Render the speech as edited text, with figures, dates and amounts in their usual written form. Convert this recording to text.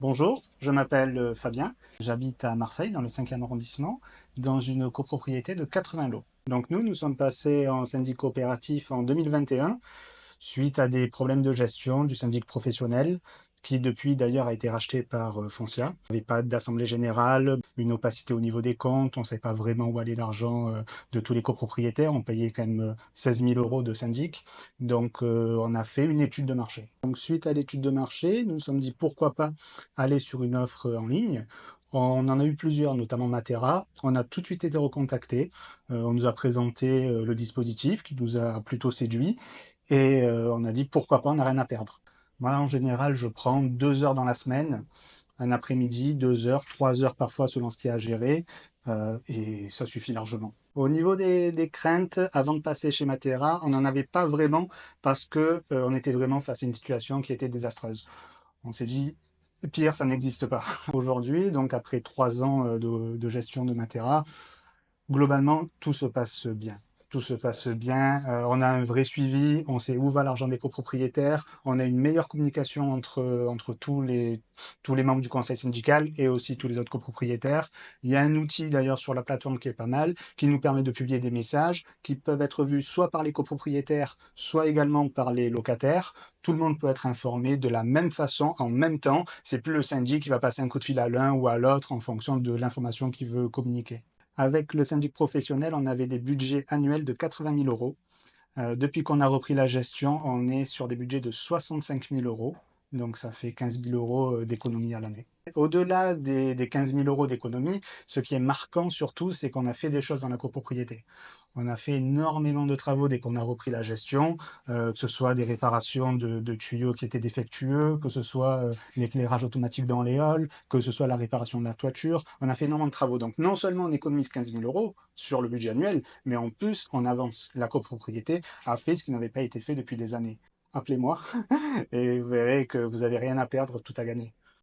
Bonjour, je m'appelle Fabien, j'habite à Marseille dans le 5e arrondissement, dans une copropriété de 80 lots. Donc nous sommes passés en syndic coopératif en 2021 suite à des problèmes de gestion du syndic professionnel qui depuis d'ailleurs a été racheté par Foncia. Il n'y avait pas d'assemblée générale, une opacité au niveau des comptes, on ne savait pas vraiment où allait l'argent de tous les copropriétaires, on payait quand même 16 000 euros de syndic. Donc on a fait une étude de marché. Donc suite à l'étude de marché, nous nous sommes dit pourquoi pas aller sur une offre en ligne. On en a eu plusieurs, notamment Matera. On a tout de suite été recontacté. On nous a présenté le dispositif qui nous a plutôt séduit. Et on a dit pourquoi pas, on n'a rien à perdre. Moi, en général, je prends 2 heures dans la semaine, un après-midi, 2 heures, 3 heures parfois selon ce qu'il y a à gérer, et ça suffit largement. Au niveau des craintes, avant de passer chez Matera, on n'en avait pas vraiment parce que on était vraiment face à une situation qui était désastreuse. On s'est dit, pire, ça n'existe pas. Aujourd'hui, donc après 3 ans de gestion de Matera, globalement, tout se passe bien. Tout se passe bien. On a un vrai suivi. On sait où va l'argent des copropriétaires. On a une meilleure communication entre tous les membres du conseil syndical et aussi tous les autres copropriétaires. Il y a un outil d'ailleurs sur la plateforme qui est pas mal, qui nous permet de publier des messages qui peuvent être vus soit par les copropriétaires, soit également par les locataires. Tout le monde peut être informé de la même façon, en même temps. C'est plus le syndic qui va passer un coup de fil à l'un ou à l'autre en fonction de l'information qu'il veut communiquer. Avec le syndic professionnel, on avait des budgets annuels de 80 000 euros. Depuis qu'on a repris la gestion, on est sur des budgets de 65 000 euros. Donc ça fait 15 000 euros d'économie à l'année. Au-delà des 15 000 euros d'économie, ce qui est marquant surtout, c'est qu'on a fait des choses dans la copropriété. On a fait énormément de travaux dès qu'on a repris la gestion, que ce soit des réparations de tuyaux qui étaient défectueux, que ce soit l'éclairage automatique dans les halls, que ce soit la réparation de la toiture. On a fait énormément de travaux. Donc non seulement on économise 15 000 euros sur le budget annuel, mais en plus on avance. La copropriété a fait ce qui n'avait pas été fait depuis des années. Appelez-moi et vous verrez que vous n'avez rien à perdre, tout à gagner.